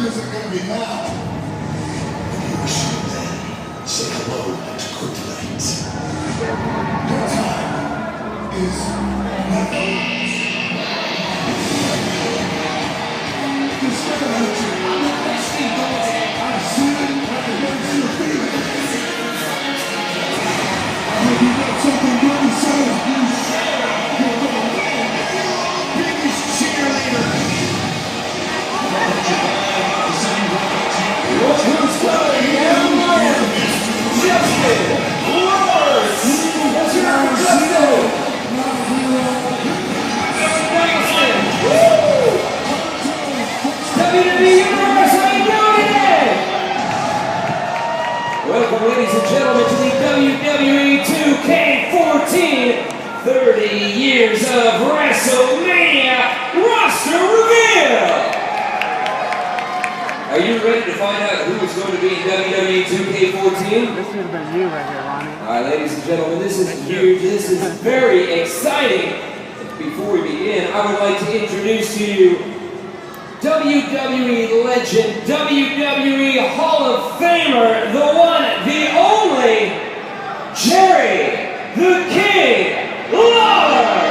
isn't going to be now. When you wish you then, say hello to kryptonite. Your time is now. Something really sad. You're the biggest cheerleader. Who's coming down there? Justin Lawler. That's your Justin. WWE Universe, how you doing today? Welcome, ladies and gentlemen, to the WWE 2K14 30 years of WrestleMania roster reveal! Are you ready to find out who is going to be in WWE 2K14? This would have been you right here, Ronnie. Alright, ladies and gentlemen, this is huge. This is very exciting. Before we begin, I would like to introduce to you WWE legend, WWE Hall of Famer, the one, the only, Jerry the King Lawler!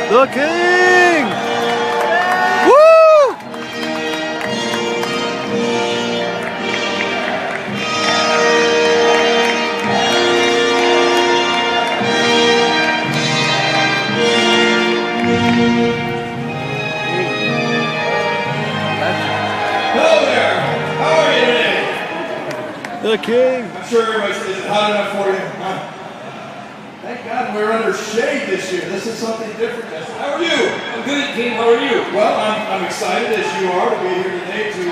The King! Woo! Hello there! How are you today? The King! I'm sure everybody's, is it hot enough for you? Huh? Thank God we're under shade this year. This is something different. How are you? I'm good, King. How are you? Well, I'm excited as you are to be here today to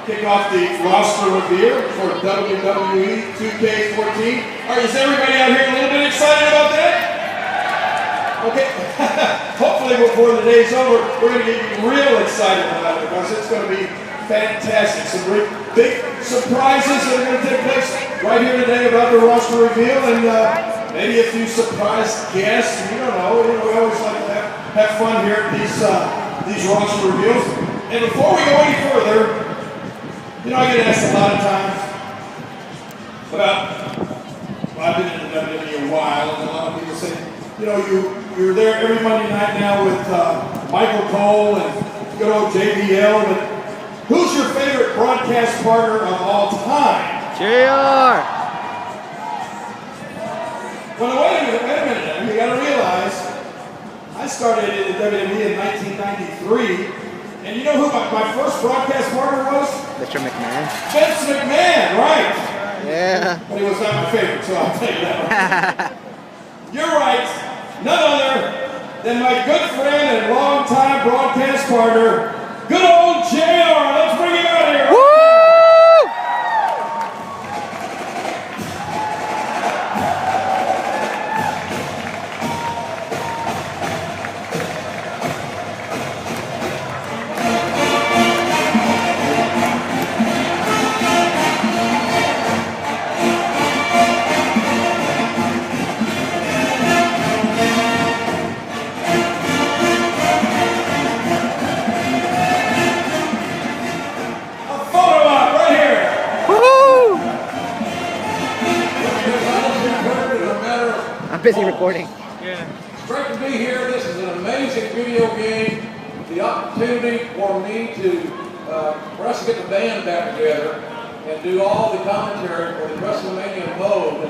kick off the roster reveal for WWE 2K14. Is everybody out here a little bit excited about that? Okay. Hopefully before the day's over, we're going to get you real excited about it because it's going to be fantastic. Some great big surprises that are going to take place right here today about the roster reveal, and maybe a few surprise guests. We don't know. We always like to have fun here at these roster reveals. And before we go any further, I get asked a lot of times about, well, I've been in the WWE a while, and a lot of people say, you're there every Monday night now with Michael Cole and good old JBL, but who's your favorite broadcast partner of all time? JR! Well, wait a minute. You gotta realize, I started in the WWE in 1993, and you know who my first broadcast partner was? Mr. McMahon. Vince McMahon, right? Yeah. But he was not my favorite, so I'll tell you that. You're right. None other than my good friend and longtime broadcast partner, good old JR. Let's bring him out here. Woo! I'm busy recording. Yeah. It's great to be here. This is an amazing video game. The opportunity for me for us to get the band back together and do all the commentary for the WrestleMania mode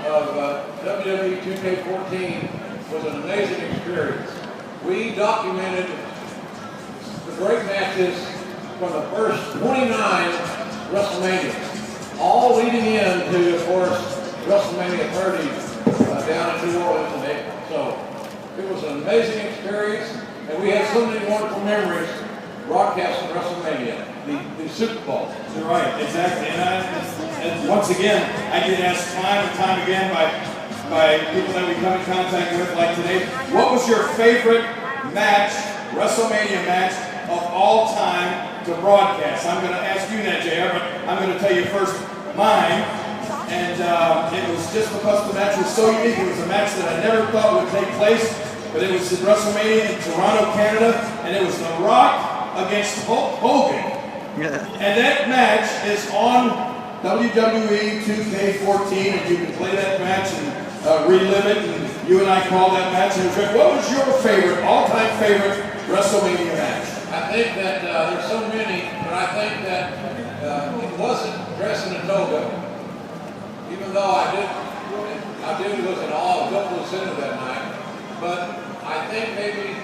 of WWE 2K14 was an amazing experience. We documented the great matches from the first 29 WrestleManias, all leading into, of course, WrestleMania 30 down in New Orleans in April. So it was an amazing experience, and we had so many wonderful memories broadcasting WrestleMania, the Super Bowl. You're right, exactly. And once again, I get asked time and time again by people that we come in contact with, like today, what was your favorite match, WrestleMania match of all time to broadcast? I'm going to ask you that, JR, but I'm going to tell you first mine. And it was just because the match was so unique. It was a match that I never thought would take place, but it was at WrestleMania in Toronto, Canada, and it was The Rock against Hulk Hogan. And that match is on WWE 2K14, and you can play that match and relive it. And you and I called that match. And what was your favorite, all-time favorite WrestleMania match? I think that there's so many, but I think that it wasn't dressing a toga. Even though I did look at all of Double Center that night, but I think maybe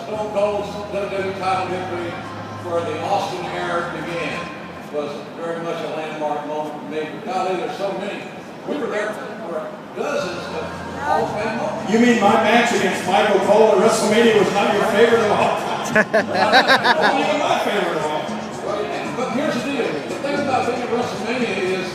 Stone Cold's WWE title victory for the Austin era began was very much a landmark moment for me. But golly, there's so many. We were there for dozens of Hall of Fame moments. You mean my match against Michael Cole at WrestleMania was not your favorite of all time? Not even my favorite of all time. But here's the deal. The thing about being at WrestleMania is,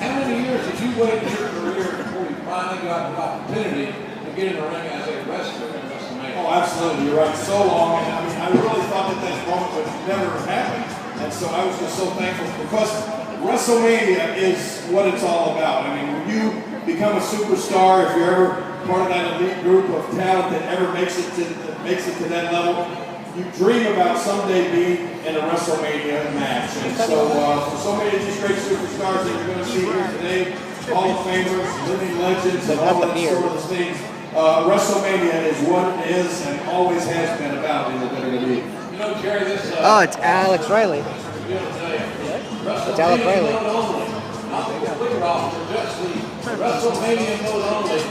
how many years did you wait in your career before you finally got the opportunity to get in the ring as a wrestler in WrestleMania? Oh, absolutely. You're right. So long. And I mean, I really thought that that moment would never happen. And so I was just so thankful because WrestleMania is what it's all about. I mean, when you become a superstar, if you're ever part of that elite group of talent that ever makes it to that level, you dream about someday being in a WrestleMania match. And so for so many of these great superstars that you're going to see here today, Hall of Famers, living legends, and all that sort of things, WrestleMania is what it is and always has been about in the WWE. You know, Jerry, this... Oh, it's Alex Riley. It's Alex Riley. Not the complete roster, just the WrestleMania mode only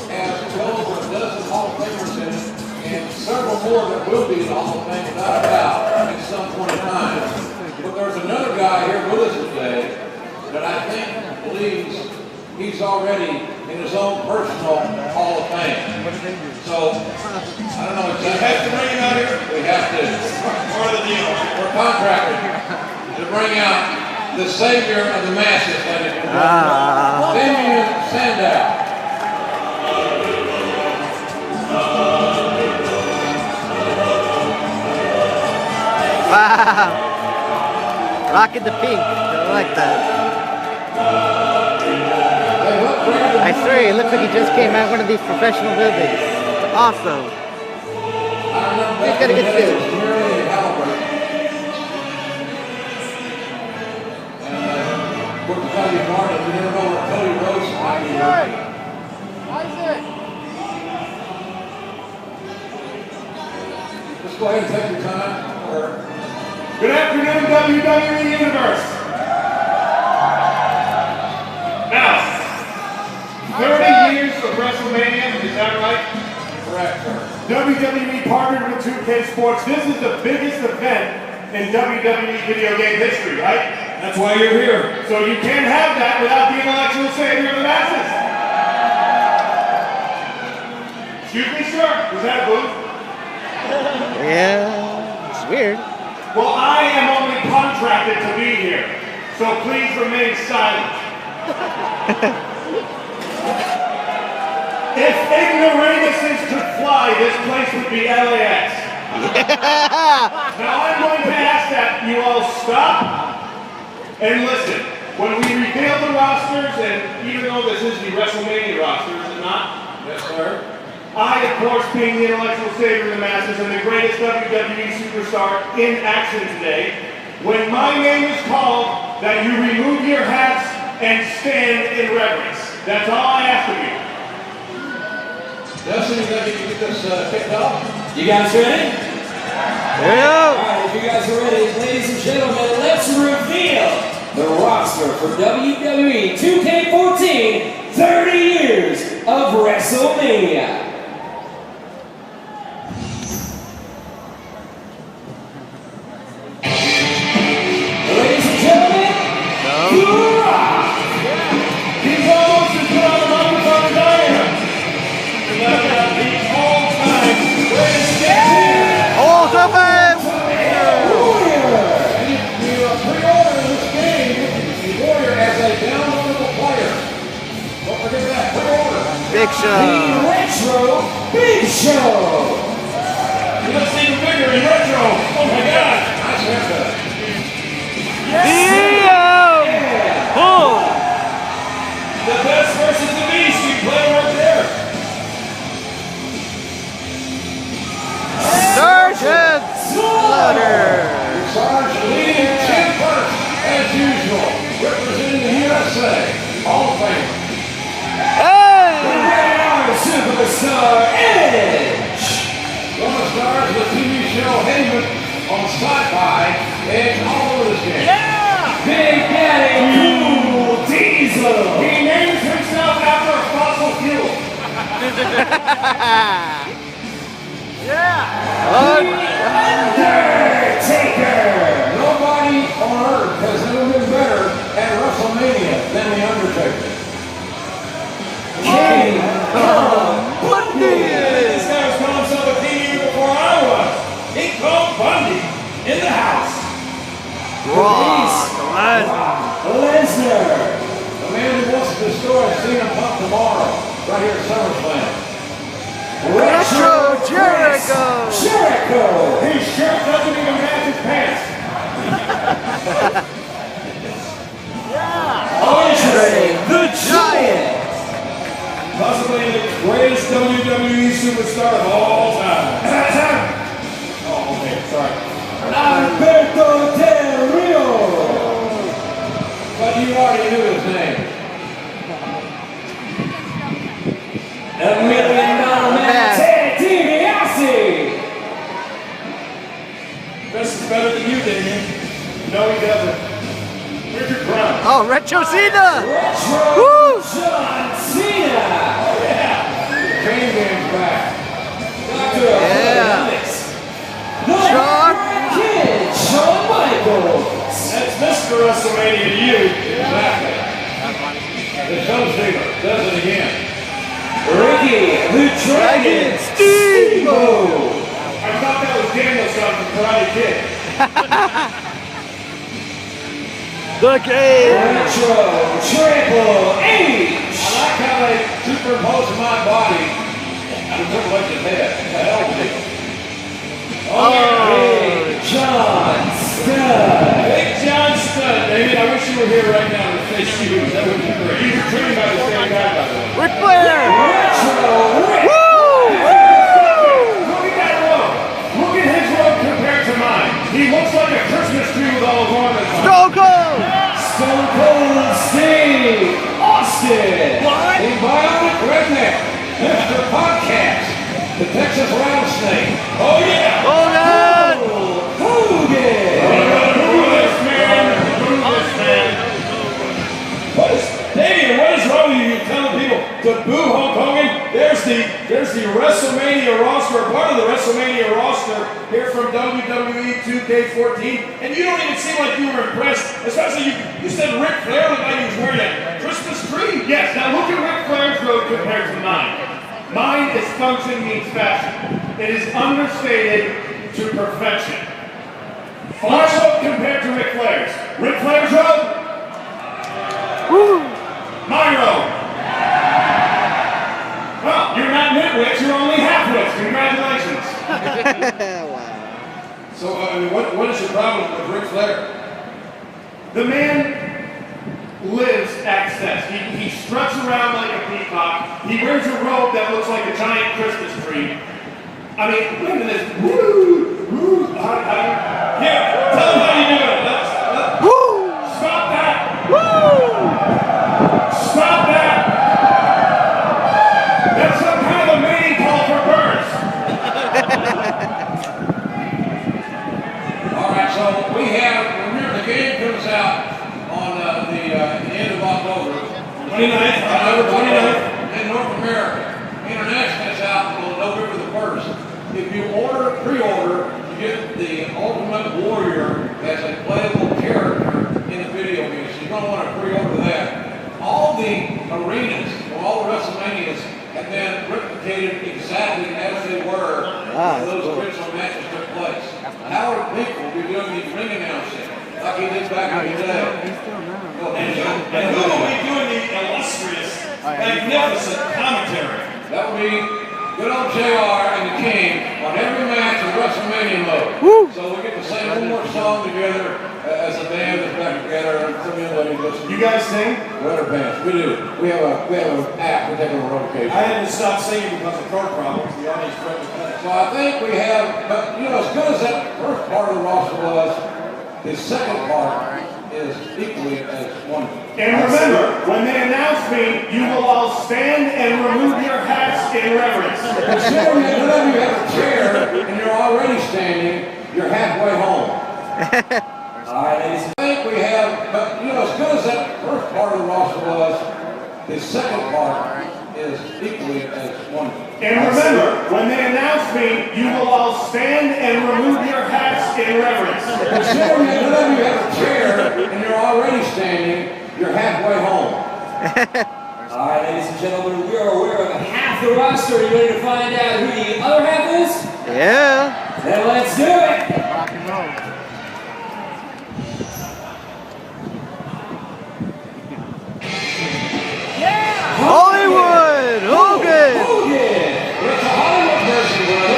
has over a dozen Hall of Famers in it, and several more that will be in the Hall of Fame without a doubt at some point in time. But there's another guy here with us today that I think believes he's already in his own personal Hall of Fame. So, I don't know exactly. We have to bring him out here. We have to. Part of the deal. We're contracted to bring out the savior of the masses, ladies and gentlemen. Damien Sandow. Wow. Rocking the pink. I like that. I swear, it looks like he just came out of one of these professional buildings. Awesome. He's got a good suit. Let's go ahead and take your time. Good afternoon, WWE Universe. Now, 30 years of WrestleMania, is that right? Correct, sir. WWE partnered with 2K Sports. This is the biggest event in WWE video game history, right? That's why you're here. So you can't have that without the intellectual savior of the masses. Excuse me, sir? Was that a booth? Yeah, it's weird. Well, I am only contracted to be here, so please remain silent. If ignoramuses could fly, this place would be LAX. Now I'm going to ask that you all stop and listen. When we reveal the rosters, and even though this is the WrestleMania roster, is it not? Yes, sir. I, of course, being the intellectual savior of the masses and the greatest WWE superstar in action today, when my name is called, that you remove your hats and stand in reverence. That's all I ask of you. Dustin, you think you can get this kicked off? You guys ready? Yeah. Alright, if you guys are ready, ladies and gentlemen, let's reveal the roster for WWE 2K14 30 years of WrestleMania. Ladies and gentlemen, The Rock! He's almost as good on the microphone as I am. The all-time greatest champion. Oh, something! Pre-order this game, the Warrior as a downloadable player. Don't forget that, pre-order. Big The Show. Retro Big Show! You look even bigger in retro. Oh my God. Nice haircut. Damn! Boom! USA Hall of Fame. Hey! Superstar Edge! One of the stars of the TV show Heyman on Sci-Fi, Edge all over this game. Yeah! Big Daddy Cool Diesel! He names himself after a fossil fuel. Undertaker! Nobody on earth has ever been better at WrestleMania than The Undertaker. King Kong Bundy! This guy was calling himself a king even before I was. King Kong Bundy in the house. Lesnar! The man who wants to destroy CM Punk tomorrow, right here at SummerSlam. Retro Jericho! Jericho! His shirt doesn't even match his pants. Andre the Giant! Possibly the greatest WWE superstar of all time. Oh, okay, sorry. Alberto Del Rio! But you already knew his name. $1 million man, Ted DiBiase! This is better than you, Damien. No, he doesn't. Where's your crown? Oh, Retro Cena! Retro Woo! John Cena! Chain Game's back. Yeah. Shawn. Kid, Shawn Michaels! That's Mr. WrestleMania to you. Exactly. The show stealer does it again. Ricky, the Dragon, Steamboat! I thought that was Danielson from Karate Kid. The game! Retro Triple H! I like how they superimposed my body to Triple H's head. The hell with it. Big John Studd! Big John Studd, David. I wish you were here right now to face you. That would be great. You were trained by the same guy, by the way. Ric Flair! Retro Rick! Look at that robe. Look at his robe compared to mine. He looks like a Christmas tree with all his ornaments on. Stone Cold! Stone Cold Steve Austin! The Bionic Redneck, Mr. Podcast, the Texas Rattlesnake. Oh, yeah. Hogan! Hogan! Who this man? Damien, what is wrong with you? You're telling people to boo Hulk Hogan? There's the WrestleMania roster, part of the WrestleMania roster here from WWE 2K14, and you don't even seem like you were impressed. Especially you said Ric Flair looked like he was wearing a Christmas tree. Yes, now look at Ric Flair's robe compared to mine. Mine is function meets fashion. It is understated to perfection. My robe compared to Ric Flair's. Ric Flair's robe? Woo! My robe. Well, you're not nitwits, you're only half-wits. Congratulations. Wow. So, what is your problem with Ric Flair? The man lives Axxess. He struts around like a peacock. He wears a robe that looks like a giant Christmas tree. I mean, look at this. Woo! Woo! Here, tell him how you do it. Woo! Stop that! Woo! Stop that! That's some kind of a mating call for birds. All right, so we have, remember the game comes out on the end of October. 29th, October 29th. In North America. International is out on November the 1st. If you pre-order, you get the Ultimate Warrior as a playable character in the video game. So you're going to want to pre-order that. All the arenas, or all the WrestleManias, have been replicated exactly as they were when those original matches took place. Howard Peak will be doing the ring announcing like he did back in the day. And who will be doing the illustrious, magnificent commentary? That will be good old JR and the King on every match in WrestleMania mode. So we get to sing one more song together as a band that's back together. And some of you ladies listen. You guys sing? Weather bands. We do. We have an app we take on rotation. I had to stop singing because of car problems. The audience friend was playing. So I think we have, but you know, as good as that first part of the roster was, his second part is is equally as wonderful. And remember, when they announce me, you will all stand and remove your hats in reverence. Considering that none of you have a chair and you're already standing, you're halfway home. All right, ladies. I think we have, but you know, as good as that first part of the roster was, the second part is equally as wonderful. And remember, when they announce me, you will all stand and remove your hats in reverence. Considering that none of you have a chair and you're already standing, you're halfway home. All right, ladies and gentlemen, we are aware of half the roster. Are you ready to find out who the other half is? Yeah. Then let's do it. Rock and roll. Hollywood! Hogan! It's a Hollywood version, bro.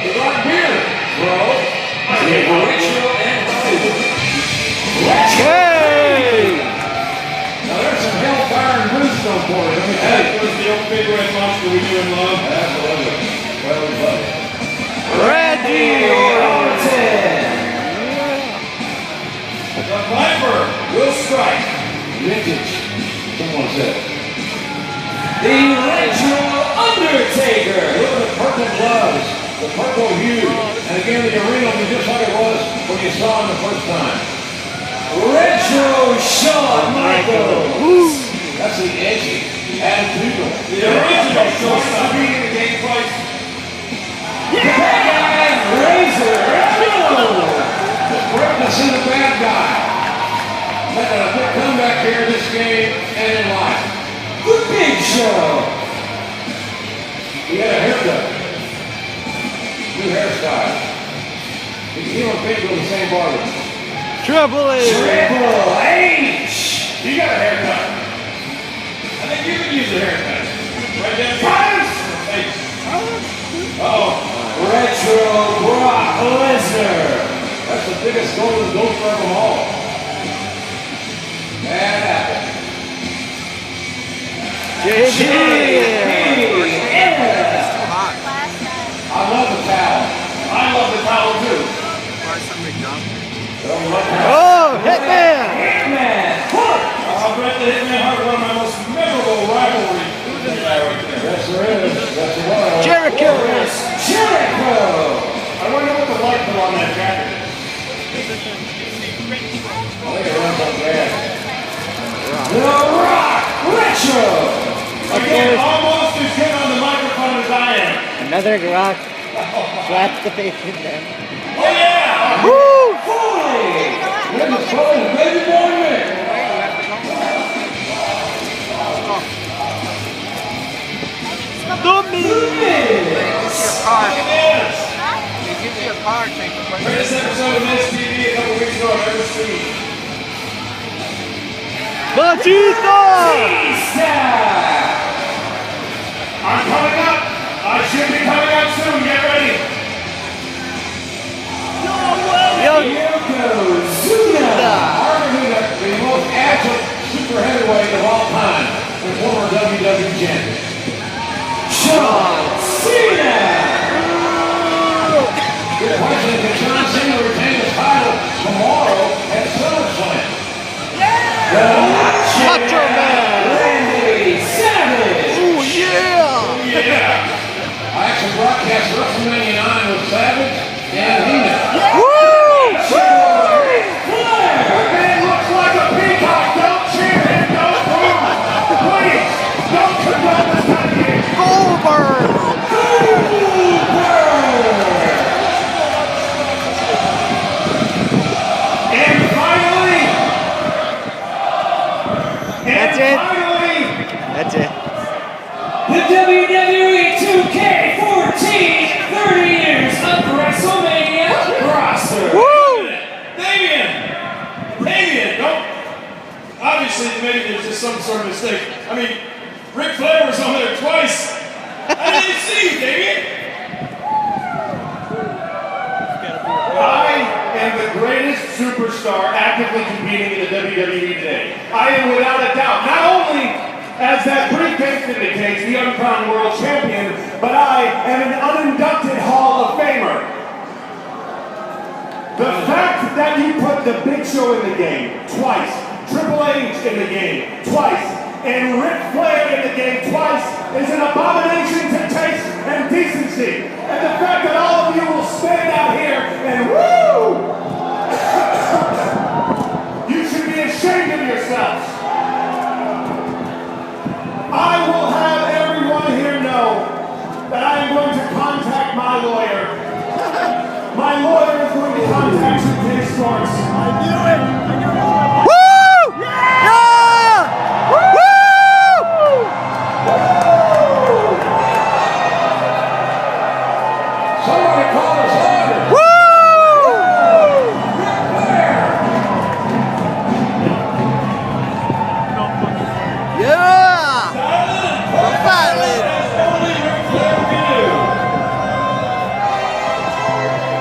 The right beard, bro. Rachel and Hollywood. Hey! Now there's some hellfire and brimstone for you. Let me tell you. That was the old big red monster we do in love. Absolutely. Well, we love it. Randy Orton! The Viper will strike. Vintage. Someone said. The Retro Undertaker! Look at the purple gloves, the purple hue, and again the arena will be just like it was when you saw him the first time. Retro Shawn Michaels! That's the edgy, attitudinal. The original showstopper. Being in the game twice. And Razor Ramon! The greatness in the bad guy. Making a big comeback here in this game and in life. The Big Show! He had a haircut. New hairstyle. He don't think with the same barber. Triple H! Triple H! You got a haircut. I think you can use a haircut. Right down your face. Uh-oh. Retro Brock Lesnar! That's the biggest golden gopher of them all. Bad apple. JD! I love the towel. I love the towel too. Oh, Hitman! Hitman! Bret the Hitman Hart, one of my most memorable rivalries. Yes, there is. Yes, there was. Jericho! Jericho! I wonder what the light bill on that jacket is. I think it runs on gas. The Rock Retro! Again, almost as good on the microphone as I am. Another rock. Slaps the face in there. Oh yeah! Woo! Foley! We're just throwing the baby boy in. The Miz! Greatest episode of Miz TV a couple weeks ago I've ever seen. Batista! I'm coming up. I should be coming up soon. Get ready. Yokozuna! Arguably the most agile super heavyweight of all time, the former WWE champion. John Cena! Good question. Can John Cena retain his title tomorrow at SummerSlam? Macho Man! Randy Savage! Oh, yeah! Yeah! I actually broadcast WrestleMania 9 with Savage and Heenan. Woo! Flair! That man looks like a peacock. Don't cheer him. Don't boo. Please, don't condone this kind of game. Goldberg! And finally, That's it? finally, That's it. The WWE 2K14 30 years of WrestleMania roster! Woo! Damien, don't. Obviously, maybe there's just some sort of mistake. I mean, Ric Flair was on there twice. I didn't see you, Damien. I am the greatest superstar actively competing in the WWE today. I am without a doubt, not only as that briefcase indicates, the uncrowned world champion, but I am an uninducted Hall of Famer. The fact that you put the Big Show in the game twice, Triple H in the game twice, and Ric Flair in the game twice is an abomination to taste and decency. And the fact that all of you will stand out here and woo! You should be ashamed of yourselves. I will have everyone here know that I am going to contact my lawyer. My lawyer is going to contact UK Sports. I knew it! I knew it! Woo! Yeah! Woo! Somebody call us on. Woo! Yeah! Finally!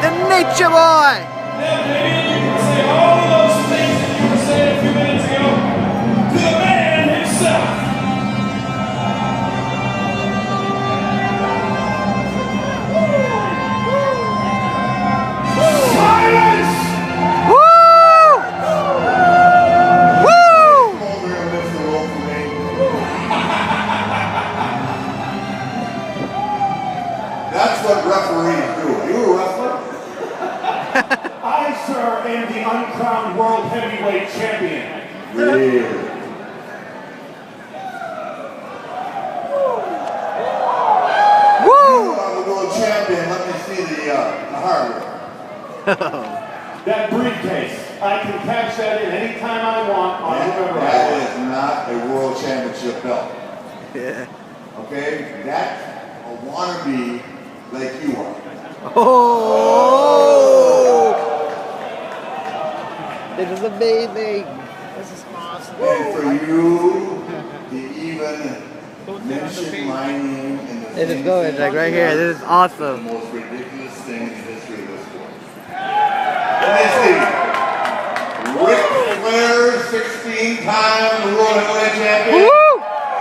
The Nature Boy! Now, Damien, you can say all of those things that you were saying a few minutes ago to the man himself. Silence! Woo! Woo! That's what referees do. Are you a wrestler? I, sir, am the uncrowned world heavyweight champion. Really? Woo! The world champion. Let me see the hardware. That briefcase, I can catch that in any time I want on whoever I That want. is not a world championship belt. Yeah. Okay? That's a wannabe like you are. Oh! It is amazing. This is awesome. And for you to even mention my name in the It is going like right here. This is the awesome. most ridiculous thing in the history of this sport. Let me see. Ric Flair, 16-time world heavyweight champion. Woo!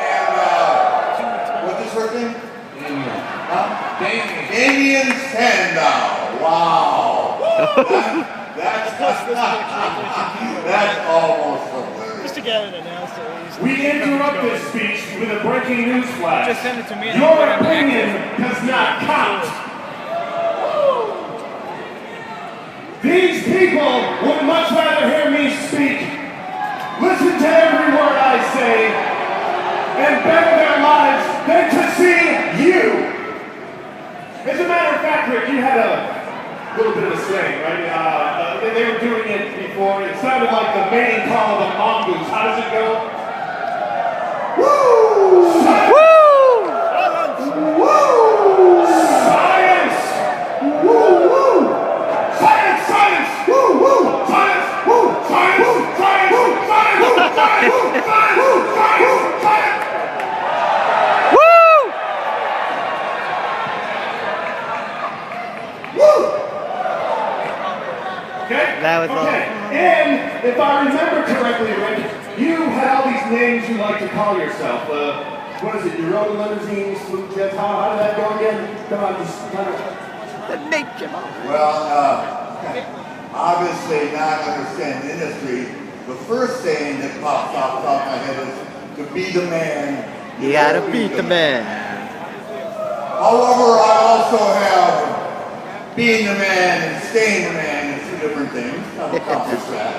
And what's his first name? Huh? Damien Sandow. Wow. That's almost hilarious. Just to get it announced at least. We interrupt this speech with a breaking news flash. Just send it to me. and Your I'll put it on opinion Axxess. does not count. These people would much rather hear me speak, listen to every word I say, and better their lives than to see you. As a matter of fact, Rick, you had a little bit of a saying, right? They were doing it before. It sounded like the main call of a mongoose. How does it go? Woo! Woo! Woo! Science! Woo! Woo! Science! Science! Woo! Woo! Science! Woo! Science! Woo! Science! Woo! Science! Woo! Science! Woo! Science! Woo! Science! Science! That was okay. And if I remember correctly, Rick, you had all these names you like to call yourself. What is it? You rode limousines, flew jets. How did that go again? Come on, just kind of. The Nature Boy. Well, obviously not understand the industry. The first saying that pops off the top of my head is to be the man. You gotta beat the man. However, I also have being the man and staying the man. Different things. I've accomplished that.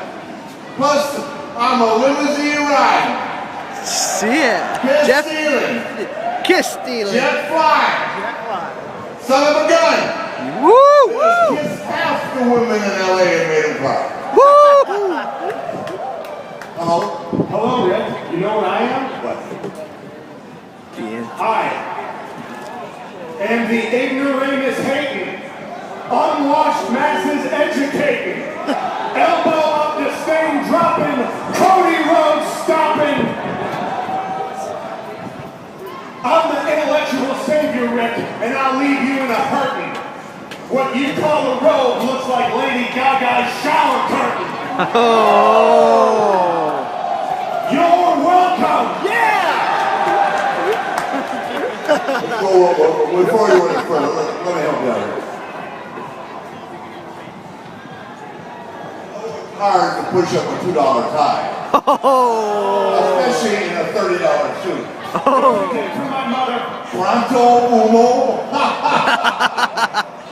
Plus, I'm a limousine riding. See it. Kiss Jeff stealing. Kiss stealing. Jet flying. Son of a gun. Woo! Just kissed half the women in LA and made them cry. Woo! Hello? Hello, Rick. You know what I am? What? Yeah. I am the ignoramus hating, unwashed masses educating, elbow up disdain dropping, Cody Rhodes stopping. I'm the intellectual savior, Rick, and I'll leave you in a hurting. What you call a robe looks like Lady Gaga's shower curtain. Oh! You're welcome. Yeah! Before you went further, let me help you out here. hard to push up a $2 tie. Especially in a $30 suit. Pronto uno.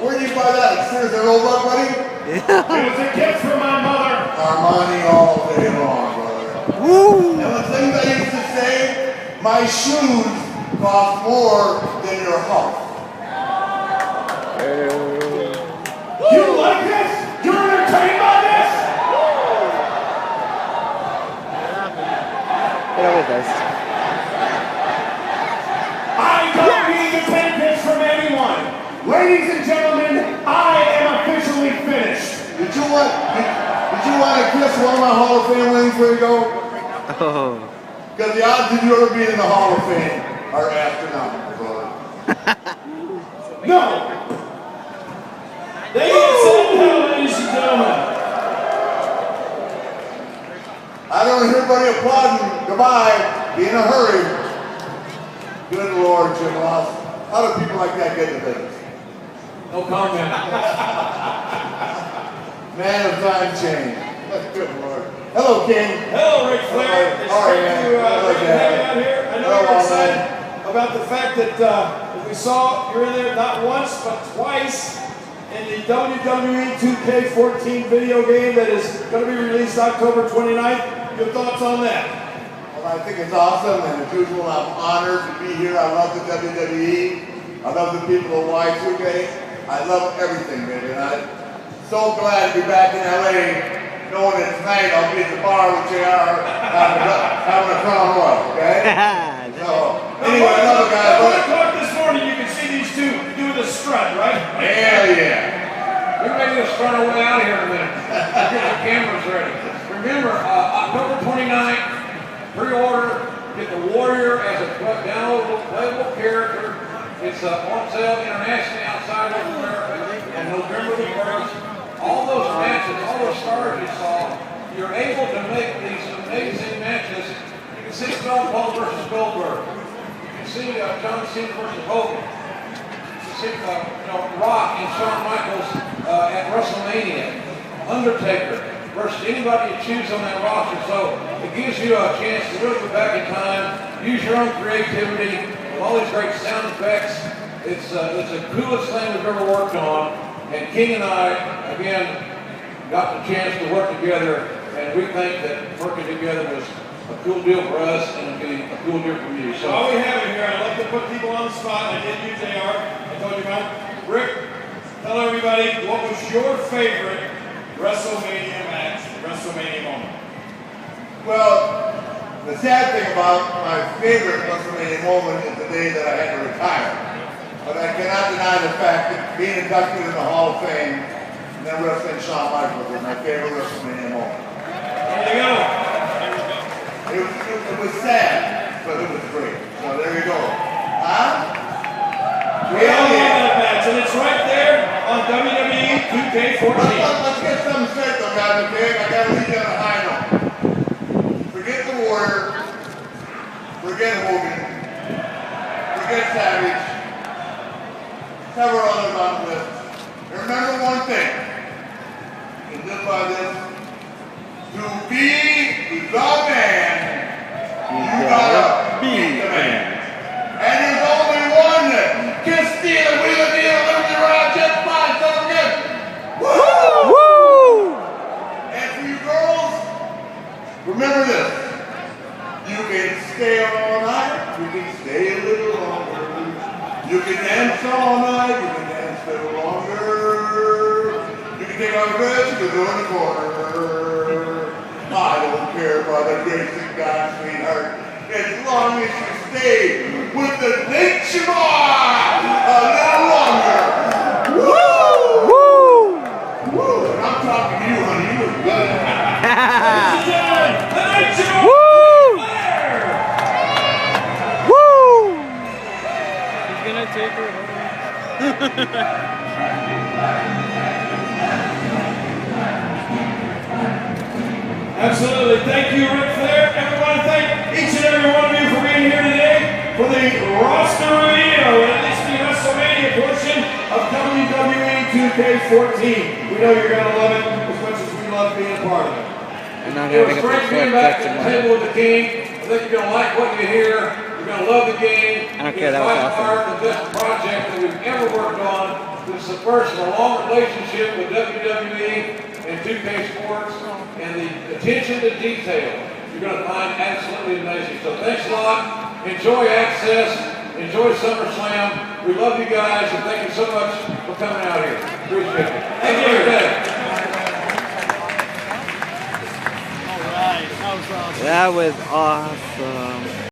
Where did you buy that? Upstairs at Old Rock, buddy? It was a gift from my mother. Armani all day long, brother. Woo! And the things I used to say, my shoes cost more than your house. You like this? You're entertained by this? It always does. I don't need to take this from anyone. Ladies and gentlemen, I am officially finished. Did you want to kiss one of my Hall of Fame rings where you go? Oh. Because the odds of you ever being in the Hall of Fame are astronomical, brother. No. Damien Sandow, ladies and gentlemen. I don't hear everybody applauding. Goodbye. Be in a hurry. Good Lord, Jim Ross. How do people like that get in the business? No comment. Man of time change. Good Lord. Hello, King. Hello, Ric Flair. It's All right, great man. to hang out here. I know you're excited about the fact that we saw you're in there not once, but twice in the WWE 2K14 video game that is going to be released October 29th. Your thoughts on that? Well, I think it's awesome, and as usual, I'm honored to be here. I love the WWE. I love the people of Y2K. I love everything, baby. And I'm so glad to be back in LA, knowing that tonight I'll be at the bar with JR having a Crown Royal, okay? So, anyway, another guy. 1 o'clock this morning, you can see these two doing the strut, right? Hell yeah. We're ready to start our way out of here in a minute. Get the cameras ready. Remember, October 29th, pre-order, get the Warrior as a downloadable, playable character. It's on sale internationally outside of America on November the 1st. All those matches, all those stars you saw, you're able to make these amazing matches. You can see Stone Cold versus Goldberg. You can see John Cena versus Hogan. You see Rock and Shawn Michaels at WrestleMania. Undertaker versus anybody you choose on that roster. So it gives you a chance to really go back in time, use your own creativity with all these great sound effects. It's the coolest thing we've ever worked on. And King and I, again, got the chance to work together, and we think that working together was a cool deal for us and it'll be a cool deal for you. So While we have it here, I'd love to put people on the spot. I did you, JR. I told you about Rick, tell everybody what was your favorite WrestleMania match, WrestleMania moment? Well, the sad thing about my favorite WrestleMania moment is the day that I had to retire. But I cannot deny the fact that being inducted in the Hall of Fame and then wrestling Shawn Michaels was my favorite WrestleMania moment. There you go. It was sad, but it was great. So there you go. Huh? We all love that match, and it's right there on WWE 2K14. Let's get something straight though, guys, okay? I gotta leave you on a high note. Forget the Warrior. Forget Hogan. Forget Savage. Several others on the list. And remember one thing. And live by this. To be the man, you gotta be the man. And there's only one that can steal it, wheel it, deal, liberty, ride, just fine, don't forget. Woo! Woo! And for you girls, remember this. You can stay all night, you can stay a little longer. You can dance all night, you can dance a little longer. You can take off your dress, you can go in the corner. I don't care about the grace of God, sweetheart, as long as you stay with the nature boy a little longer. Woo! Woo! Woo! And I'm talking to you, honey. You look good. Woo! Woo! He's gonna take her home. Absolutely. Thank you, Ric Flair. Everyone, thank each and every one of you for being here today for the roster reveal, at least the WrestleMania portion of WWE 2K14. We know you're going to love it as much as we love it. love being a part of it. And I'm It having was a great being back at the table with the king. I think you're going to like what you hear. You're going to love the game. I don't care, that was awesome. It's by far the best project that we've ever worked on. This is the first of a long relationship with WWE and 2K Sports, and the attention to detail you're going to find absolutely amazing. So thanks a lot. Enjoy Axxess. Enjoy SummerSlam. We love you guys, and thank you so much for coming out here. Appreciate it. Have a great day. All right, that was awesome. That was awesome.